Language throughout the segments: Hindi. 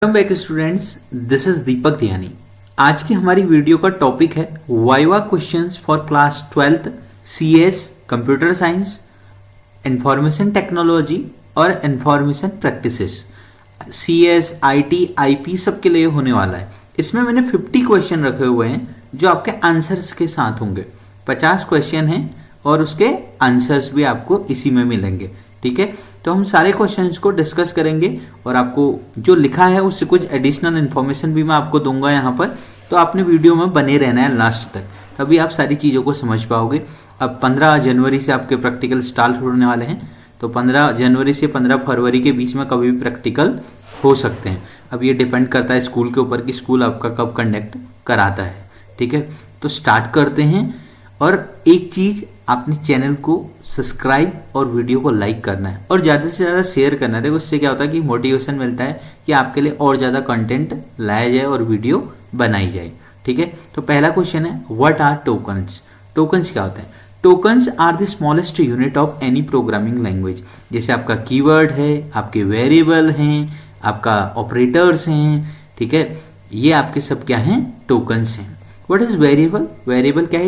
Welcome back students, this is Deepak Dhyani. आज की हमारी वीडियो का टॉपिक है viva questions for class 12th CS, computer science, information technology और information practices. CS, IT, IP सबके लिए होने वाला है। इसमें मैंने 50 क्वेश्चन रखे हुए हैं जो आपके आंसर्स के साथ होंगे। 50 क्वेश्चन हैं और उसके आंसर्स भी आपको इसी में मिलेंगे। ठीक है, तो हम सारे क्वेश्चंस को डिस्कस करेंगे और आपको जो लिखा है उससे कुछ एडिशनल इन्फॉर्मेशन भी मैं आपको दूंगा यहाँ पर। तो आपने वीडियो में बने रहना है लास्ट तक, तभी आप सारी चीज़ों को समझ पाओगे। अब 15 जनवरी से आपके प्रैक्टिकल स्टार्ट होने वाले हैं, तो 15 जनवरी से 15 फरवरी के बीच में कभी भी प्रैक्टिकल हो सकते हैं। अब ये डिपेंड करता है स्कूल के ऊपर कि स्कूल आपका कब कंडक्ट कराता है। ठीक है, तो स्टार्ट करते हैं। और एक चीज़, आपने चैनल को सब्सक्राइब और वीडियो को लाइक करना है और ज़्यादा से ज़्यादा शेयर करना है। देखो, इससे क्या होता है कि मोटिवेशन मिलता है कि आपके लिए और ज़्यादा कंटेंट लाया जाए और वीडियो बनाई जाए। ठीक है, तो पहला क्वेश्चन है, व्हाट आर टोकन्स। टोकन्स क्या होते हैं? Tokens are the smallest unit of any programming language. जैसे आपका कीवर्ड है, आपके वेरिएबल हैं, आपका ऑपरेटर्स हैं। ठीक है, ये आपके सब क्या हैं? टोकन्स हैं। What is variable? वेरिएबल क्या है?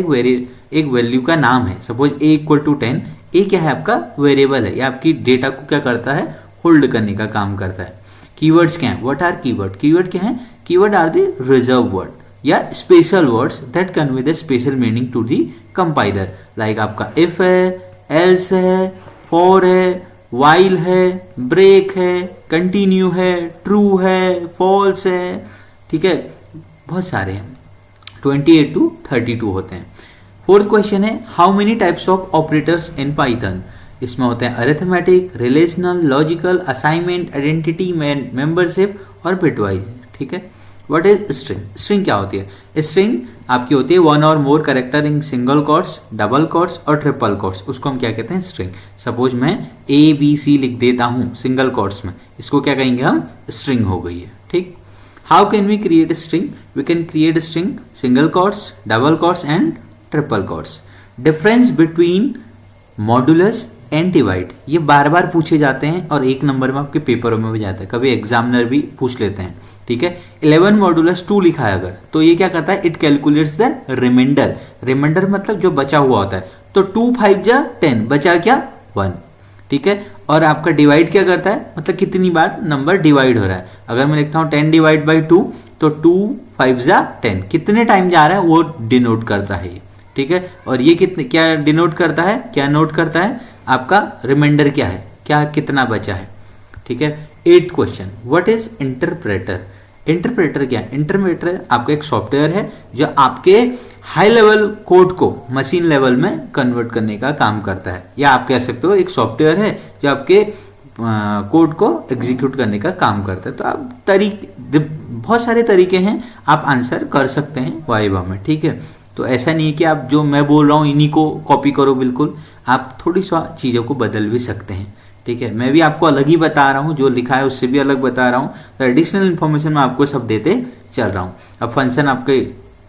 एक वैल्यू का नाम है। सपोज a = 10, ए क्या है? आपका वेरिएबल है, या आपकी डेटा को क्या करता है? होल्ड करने का काम करता है। कीवर्ड्स क्या है? What are keyword? कीवर्ड क्या है? Keyword are the reserve word या special words that convey the special meaning to the compiler. Like आपका इफ है, एल्स है, फॉर है, वाइल है, ब्रेक है, कंटिन्यू है, ट्रू है, फॉल्स है। ठीक है, बहुत सारे हैं, 28 to 32 होते हैं। फोर्थ क्वेश्चन है, how many types of operators in Python. इसमें होते हैं arithmetic, relational, logical, assignment, identity, membership और बिटवाइज। ठीक है, व्हाट इज स्ट्रिंग? स्ट्रिंग क्या होती है? स्ट्रिंग आपकी होती है वन और मोर character in single quotes, double quotes और ट्रिपल कोट्स। उसको हम क्या कहते हैं? स्ट्रिंग। सपोज मैं ABC लिख देता हूं सिंगल कोट्स में, इसको क्या कहेंगे हम? स्ट्रिंग हो गई है। ठीक, how can we create a string? We can create a string single quotes, double quotes and triple quotes. Difference between modulus and divide, ये बार बार पूछे जाते हैं और एक नंबर में आपके पेपरों में भी जाता है, कभी एग्जामिनर भी पूछ लेते हैं। ठीक है, 11 मॉडुलस 2 लिखा है अगर, तो ये क्या करता है? It calculates the remainder. Remainder मतलब जो बचा हुआ होता है। तो 2 5 जा 10, बचा क्या? 1। ठीक है, और आपका डिवाइड क्या करता है? मतलब कितनी बार नंबर डिवाइड हो रहा है। अगर मैं लिखता हूं 10 डिवाइड बाई 2, तो 2 5 जा 10, कितने टाइम जा रहा है वो डिनोट करता है ये। ठीक है, और ये कितने क्या डिनोट करता है? क्या नोट करता है? आपका रिमाइंडर क्या है, क्या कितना बचा है। ठीक है, 8th question, what is interpreter? Interpreter क्या है? इंटरप्रेटर आपका एक सॉफ्टवेयर है जो आपके हाई लेवल कोड को मशीन लेवल में कन्वर्ट करने का काम करता है, या आप कह सकते हो एक सॉफ्टवेयर है जो आपके कोड को एग्जीक्यूट करने का काम करता है। तो आप बहुत सारे तरीके हैं, आप आंसर कर सकते हैं वाइवा में। ठीक है, तो ऐसा नहीं है कि आप जो मैं बोल रहा हूँ इन्हीं को कॉपी करो, बिल्कुल आप थोड़ी सा चीज़ों को बदल भी सकते हैं। ठीक है, मैं भी आपको अलग ही बता रहा हूँ, जो लिखा है उससे भी अलग बता रहा हूँ, तो एडिशनल इन्फॉर्मेशन मैं आपको सब देते चल रहा हूँ। अब फंक्शन आपके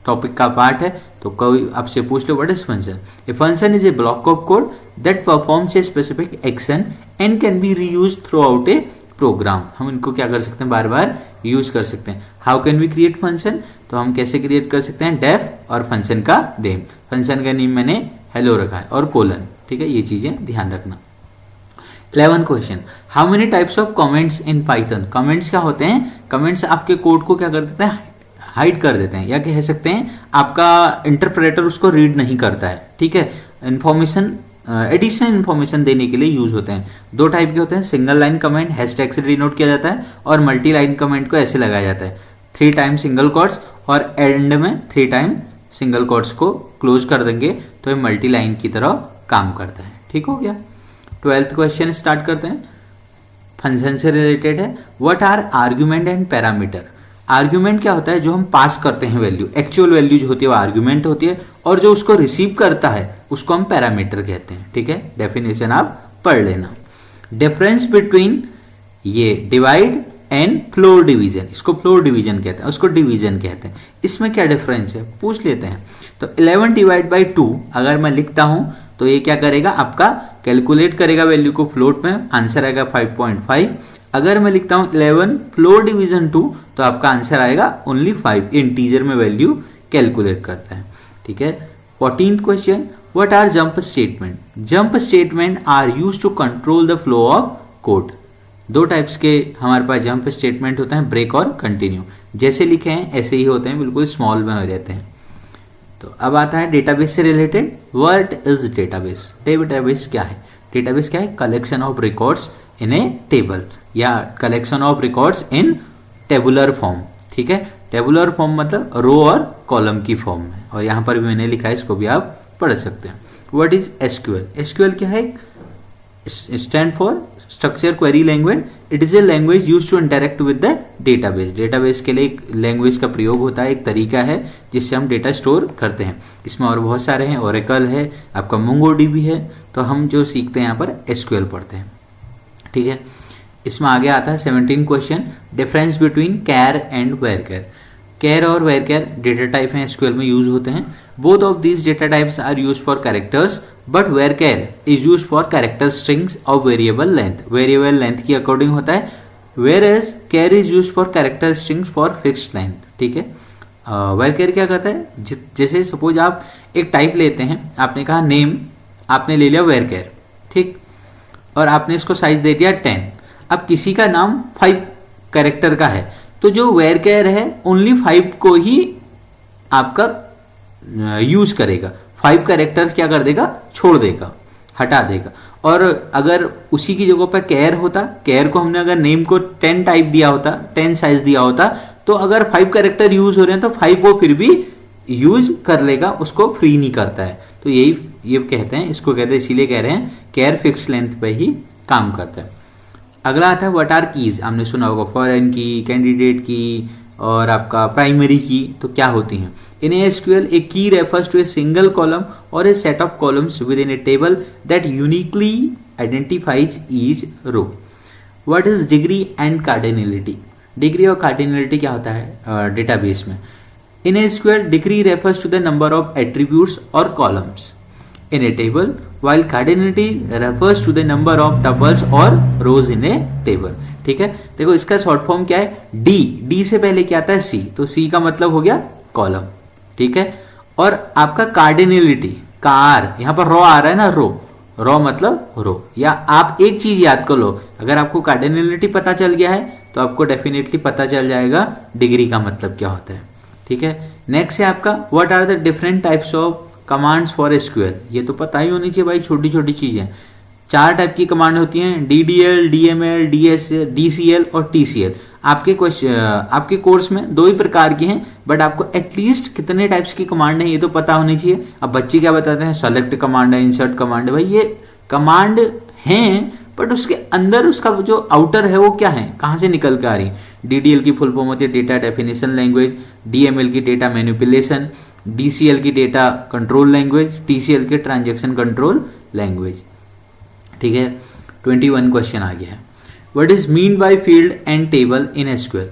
टॉपिक का पार्ट है, तो कोई आपसे पूछ लो what is function. A function is a block of code that performs a specific action and can be reused throughout a program. हम इनको क्या कर सकते हैं? बार बार यूज कर सकते हैं। How can we create function? तो हम कैसे क्रिएट कर सकते हैं? डेफ और फंक्शन का नेम। फंक्शन का नेम मैंने हेलो रखा है और कोलन। ठीक है, ये चीजें ध्यान रखना। 11th question, how many types of comments in Python. Comments क्या होते हैं? कमेंट्स आपके कोड को क्या कर देते हैं? हाइड कर देते हैं, या कह सकते हैं आपका इंटरप्रेटर उसको रीड नहीं करता है। ठीक है, इंफॉर्मेशन एडिशनल इंफॉर्मेशन देने के लिए यूज होते हैं। 2 टाइप के होते हैं, सिंगल लाइन कमेंट हैशटैग से डिनोट किया जाता है, और मल्टी लाइन कमेंट को ऐसे लगाया जाता है 3 टाइम सिंगल कोट्स और एंड में 3 टाइम सिंगल कोट्स को क्लोज कर देंगे, तो ये मल्टी लाइन की तरह काम करता है। ठीक हो गया। 12th क्वेश्चन स्टार्ट करते हैं, फंक्शन से रिलेटेड है। What are argument and parameter? Argument क्या होता है? जो हम पास करते हैं वैल्यू, एक्चुअल वैल्यू जो होती है वो आर्ग्यूमेंट होती है, और जो उसको रिसीव करता है उसको हम पैरामीटर कहते हैं। ठीक है, डेफिनेशन आप पढ़ लेना। डिफरेंस बिटवीन ये डिवाइड एंड फ्लोर डिवीजन, इसको फ्लोर डिवीजन कहते हैं, उसको डिवीजन कहते हैं। इसमें क्या डिफरेंस है पूछ लेते हैं। तो 11 डिवाइड बाई 2 अगर मैं लिखता हूं तो ये क्या करेगा? आपका कैलकुलेट करेगा वैल्यू को फ्लोट में, आंसर आएगा 5.5, अगर मैं लिखता हूं 11 फ्लोर डिवीजन 2 तो आपका आंसर आएगा ओनली 5, इंटीजर में वैल्यू कैलकुलेट करता है। ठीक है। 14th question, what are jump statement? Jump statement are use to control the flow of code. दो टाइप्स के हमारे पास जंप स्टेटमेंट होते हैं, ब्रेक और कंटिन्यू। जैसे लिखे हैं ऐसे ही होते हैं, बिल्कुल स्मॉल में हो जाते हैं। तो अब आता है डेटाबेस से related. What is database? Database क्या है? डेटाबेस क्या है? Collection of records in a table या collection of records in tabular form. ठीक है। टेबुलर फॉर्म मतलब रो और कॉलम की फॉर्म में, और यहां पर भी मैंने लिखा है, इसको भी आप पढ़ सकते हैं। What is SQL? एसक्यूएल क्या है? Stand for structure query language. It is a language use to interact with the database. Database के लिए एक लैंग्वेज का प्रयोग होता है, एक तरीका है जिससे हम डेटा स्टोर करते हैं। इसमें और बहुत सारे हैं, ओरेकल है, आपका मोंगोडीबी है। तो हम जो सीखते हैं यहाँ पर एसक्यूएल पढ़ते हैं। ठीक है। इसमें आगे आता है 17 question, difference between char and varchar. Char और वेरकेर डेटा टाइप हैं, एसक्यूएल में यूज होते हैं। Both of these data types are use for characters, but varchar is use for character strings of variable length. Variable length की अकॉर्डिंग होता है, whereas char is use for character strings for fixed length. ठीक है। वेरकेर क्या करता है? जैसे सपोज आप एक टाइप लेते हैं, आपने कहा नेम, आपने ले लिया वेरकेर, ठीक, और आपने इसको साइज दे दिया 10। अब किसी का नाम 5 कैरेक्टर का है, तो जो वेरकेर है ओनली 5 को ही आपका यूज करेगा, 5 कैरेक्टर्स क्या कर देगा? छोड़ देगा, हटा देगा। और अगर उसी की जगह पर कैर होता, कैर को हमने अगर नेम को 10 टाइप दिया होता, 10 साइज दिया होता, तो अगर 5 कैरेक्टर यूज हो रहे हैं तो 5 वो फिर भी यूज कर लेगा, उसको फ्री नहीं करता है। तो यही ये कहते हैं, इसको कहते हैं, इसीलिए कह रहे हैं कैर फिक्स लेंथ पे ही काम करता है। अगला आता है व्हाट आर कीज। आपने सुना होगा फॉरेन की, कैंडिडेट की और आपका प्राइमरी की। तो क्या होती हैं? इन SQL a key refers to a single column और a set of columns within a table that uniquely identifies each row. What is degree and cardinality? Degree और कार्डिनलिटी क्या होता है डेटाबेस में? In SQL, degree refers to the number of attributes or columns in a table, while cardinality refers to the number of tuples or rows in a table. ठीक है। देखो इसका शॉर्ट फॉर्म क्या है? D। D से पहले क्या आता है? C। तो C का मतलब हो गया कॉलम। ठीक है। और आपका कार्डिनलिटी, कार, यहाँ पर रो आ रहा है ना, रो मतलब रो। या आप एक चीज याद कर लो, अगर आपको कार्डिनलिटी पता चल गया है तो आपको डेफिनेटली पता चल जाएगा डिग्री का मतलब क्या होता है। ठीक है। नेक्स्ट है आपका what are the different types of commands for SQL. ये तो पता ही होनी चाहिए भाई, छोटी छोटी चीजें। 4 टाइप की कमांड होती हैं, डीडीएल, डीएमएल, डीसीएल और टीसीएल। आपके कोर्स में 2 ही प्रकार की हैं, बट आपको एटलीस्ट कितने टाइप्स की कमांड है ये तो पता होनी चाहिए। अब बच्चे क्या बताते हैं? सेलेक्ट कमांड है, इंसर्ट कमांड है। भाई ये कमांड हैं, बट उसके अंदर उसका जो आउटर है वो क्या है, कहां से निकल के आ रही है? डीडीएल की फुल फॉर्म होती है डेटा डेफिनेशन लैंग्वेज, डीएमएल की डेटा मैनिपुलेशन, डीसीएल की डेटा कंट्रोल लैंग्वेज, टीसीएल की ट्रांजैक्शन कंट्रोल लैंग्वेज। ठीक है। 21 क्वेश्चन आ गया है। What is mean by field and table in SQL?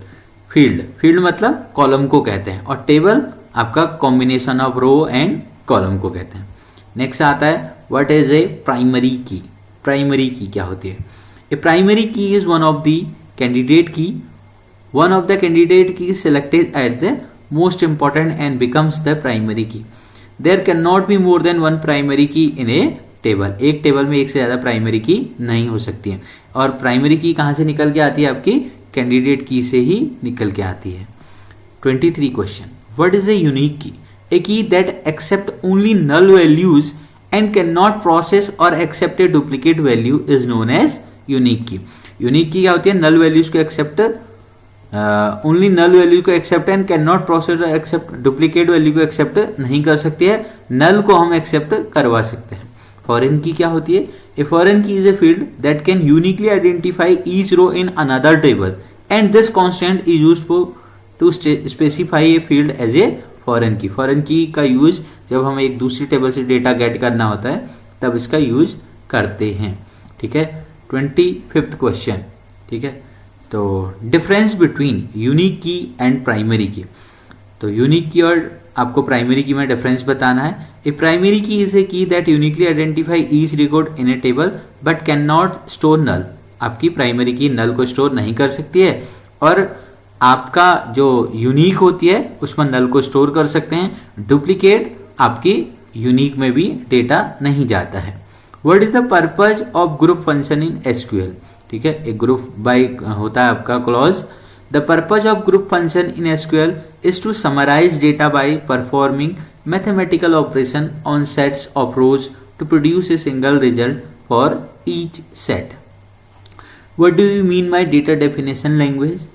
Field मतलब कॉलम को कहते हैं, और टेबल आपका combination of row and column को कहते हैं। नेक्स्ट आता है what is a primary key? Primary key क्या होती है? ए प्राइमरी की is one of the candidate की। One of the candidate key is selected as the most important and becomes the primary key. There cannot be more than one primary key in a table. एक टेबल में एक से ज्यादा प्राइमरी की नहीं हो सकती है। और प्राइमरी की कहां से निकल के आती है? आपकी कैंडिडेट की से ही निकल के आती है। 23 question, what is a unique key? A key that accept only null values and cannot process or accept a duplicate value is known as unique key. Unique key क्या होती है? null values को accept, only null value को accept and cannot process or accept duplicate value को accept नहीं कर सकती है, null को हम accept करवा सकते हैं। Foreign key क्या होती है? A foreign key is a field that can uniquely identify each row in another table and this constant is used to specify a field as a foreign की। फॉरेन की का यूज जब हमें एक दूसरी टेबल से डेटा गेट करना होता है तब इसका यूज करते हैं। ठीक है। 25th question. ठीक है। तो डिफरेंस बिटवीन यूनिक की एंड प्राइमरी की। तो यूनिक की और आपको प्राइमरी की में डिफरेंस बताना है। ए प्राइमरी की is a key that uniquely identify each record in a table but can not store null. आपकी प्राइमरी की नल को स्टोर नहीं कर सकती है, और आपका जो यूनिक होती है उसमें नल को स्टोर कर सकते हैं। डुप्लीकेट आपकी यूनिक में भी डेटा नहीं जाता है। What is the purpose of group function in SQL? ठीक है, एक ग्रुप बाय होता है आपका clause. The purpose of group function in SQL is to summarise data by performing mathematical operation on sets of rows to produce a single result for each set. What do you mean by data definition language?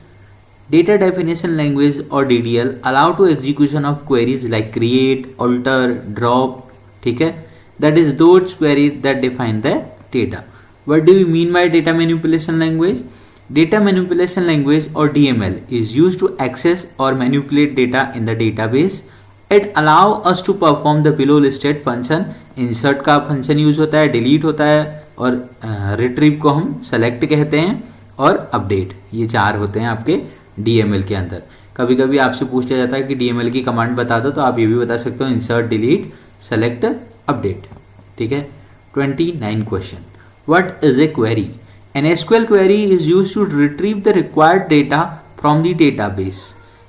Data definition language or DDL allow to execution of queries like create, alter, drop, ठीक है, that is those queries that define the data. What do we mean by data manipulation language? Data manipulation language or DML is used to access or manipulate data in the database. It allow us to perform the below listed function. Insert का function use होता है, delete होता है, और retrieve को हम select कहते हैं, और update, ये चार होते हैं आपके DML के अंदर। कभी कभी आपसे पूछा जाता है कि DML की कमांड बता दो, तो आप ये भी बता सकते हो इंसर्ट, डिलीट, सेलेक्ट, अपडेट। ठीक है। 29 question, what is a query? An SQL query is used to retrieve the required data from the database.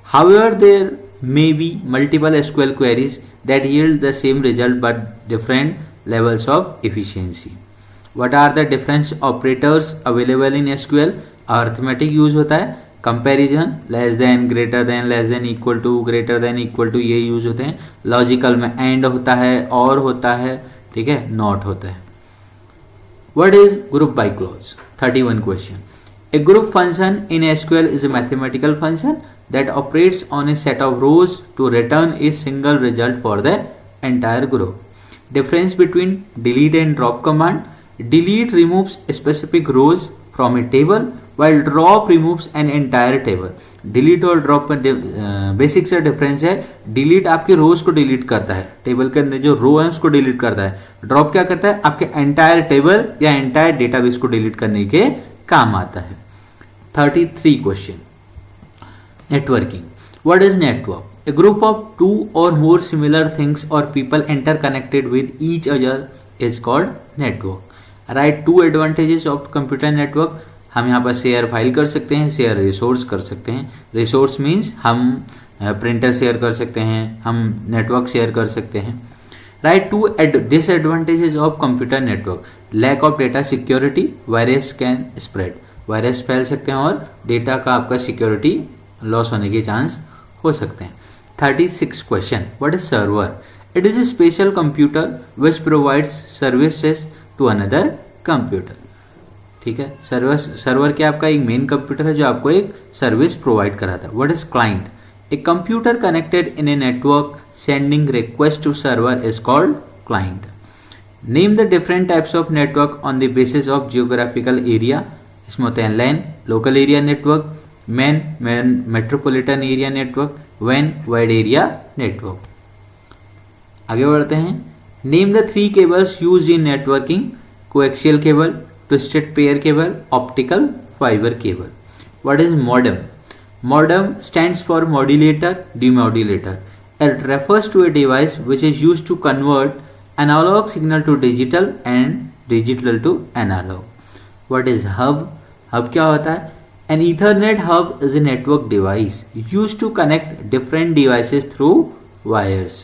However there may be multiple SQL queries that yield the same result but different levels of efficiency. What are the different operators available in SQL? Arithmetic use होता है, comparison, less than, greater than, less than, equal to, greater than, equal to, ये यूज होते हैं। लॉजिकल में एंड होता है, और होता है, ठीक है, नॉट होता है। What is group by clause? 31 question, A group function in SQL is a mathematical function that operates on a set of rows to return a single result for the entire group. Difference between delete and drop command: delete removes specific rows from a table while drop removes an entire table. delete और drop में बेसिक सा डिफरेंस है। delete आपके रोज को डिलीट करता है, टेबल के अंदर जो रो है उसको डिलीट करता है। ड्रॉप क्या करता है? आपके एंटायर टेबल या एंटायर डेटाबेस को डिलीट करने के काम आता है। 33 question, networking. What is network? A group of two or more similar things or people interconnected with each other is called network. Write two advantages of computer network. हम यहाँ पर शेयर फाइल कर सकते हैं, शेयर रिसोर्स कर सकते हैं। रिसोर्स मीन्स हम प्रिंटर शेयर कर सकते हैं, हम नेटवर्क शेयर कर सकते हैं। Right two disadvantages of computer network: lack of data security, virus can spread, virus फैल सकते हैं और डेटा का आपका सिक्योरिटी लॉस होने के चांस हो सकते हैं। 36 question, what is server? It is a special computer which provides services to another computer. ठीक है, सर्वर क्या आपका एक मेन कंप्यूटर है जो आपको एक सर्विस प्रोवाइड कराता है। What is client? A computer connected in a network sending request to server is called client. Name the different types of network on the basis of geographical area. इसमें होते हैं LAN, local area network, MAN metropolitan area network, वैन वाइड एरिया नेटवर्क। आगे बढ़ते हैं। Name the 3 cables used in networking: coaxial cable, twisted pair cable, optical fibre cable. What is modem? Modem stands for modulator, demodulator. It refers to a device which is used to convert analog signal to digital and digital to analog. What is hub? Hub क्या होता है? An Ethernet hub is a network device used to connect different devices through wires.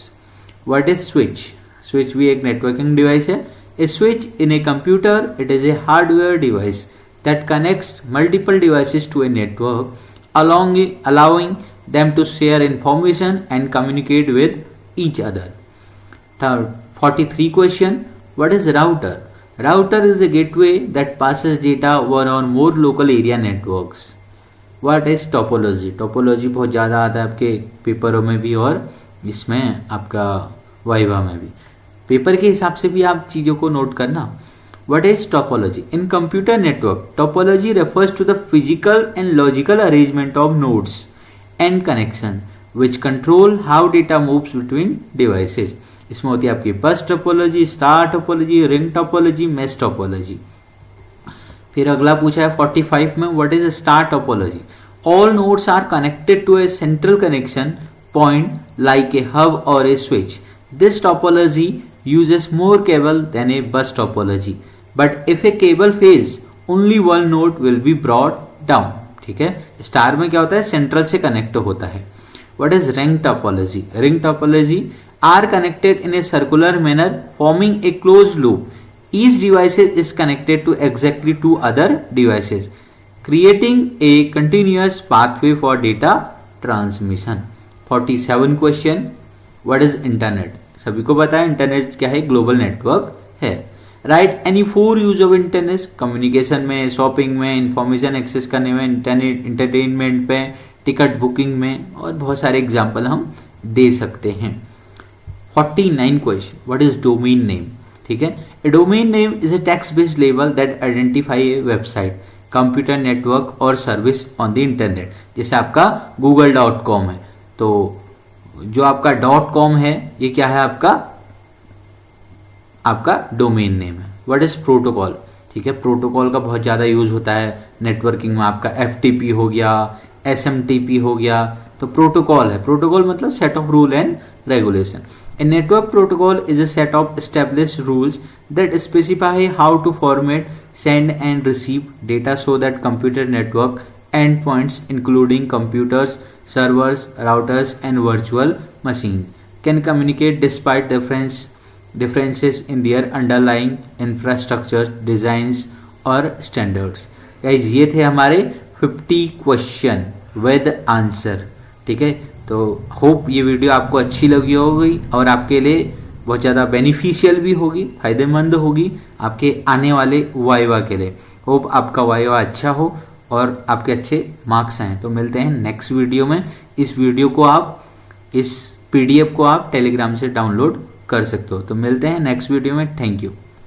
What is switch? Switch भी एक networking device है. A switch in a computer, it is a hardware device that connects multiple devices to a network, allowing them to share information and communicate with each other. 43 question, what is router? Router is a gateway that passes data one or more local area networks. What is topology? Topology बहुत ज़्यादा आता है आपके पेपरों में भी और इसमें आपका वाइवा में भी। पेपर के हिसाब से भी आप चीज़ों को नोट करना। What is topology? In computer network, topology refers to the physical and logical arrangement of nodes and connection which control how data moves between devices. इसमें होती है आपकी bus topology, star topology, ring topology, mesh topology. फिर अगला पूछा है 45 में, what is star topology? All nodes are connected to a central connection point like a hub और a switch. This topology uses more cable than a bus topology, but if a cable fails, only one node will be brought down. ठीक है, स्टार में क्या होता है, सेंट्रल से कनेक्ट होता है। What is ring topology? Ring topology are connected in a circular manner forming a close loop. Each device is connected to exactly two other devices, creating a continuous pathway for data transmission. 47 question, what is internet? सभी को पता है इंटरनेट क्या है, ग्लोबल नेटवर्क है। Right any four use of internet, communication में, शॉपिंग में, इंफॉर्मेशन एक्सेस करने में, इंटरनेट इंटरटेनमेंट में, टिकट बुकिंग में, और बहुत सारे एग्जाम्पल हम दे सकते हैं। 49 question, what is domain name? ठीक है, a domain name is a text based label that identify a website, computer network और सर्विस ऑन द इंटरनेट। जैसे आपका google.com है, तो जो आपका .com है ये क्या है, आपका डोमेन नेम है। What is protocol? ठीक है, प्रोटोकॉल का बहुत ज़्यादा यूज होता है नेटवर्किंग में। आपका FTP हो गया, SMTP हो गया, तो प्रोटोकॉल है। प्रोटोकॉल मतलब set of rule and regulation. A network protocol is a set of established rules that specify how to format, send and receive data so that computer network endpoints including computers, servers, routers and virtual machines can communicate despite differences in their underlying infrastructure, designs और standards. Guys, ये थे हमारे 50 क्वेश्चन विद आंसर। ठीक है, तो होप ये वीडियो आपको अच्छी लगी होगी और आपके लिए बहुत ज़्यादा बेनिफिशियल भी होगी, फ़ायदेमंद होगी आपके आने वाले वाइवा के लिए। होप आपका वाइवा अच्छा हो और आपके अच्छे मार्क्स आएँ। तो मिलते हैं नेक्स्ट वीडियो में। इस वीडियो को आप, इस PDF को आप टेलीग्राम से डाउनलोड कर सकते हो। तो मिलते हैं नेक्स्ट वीडियो में। Thank you.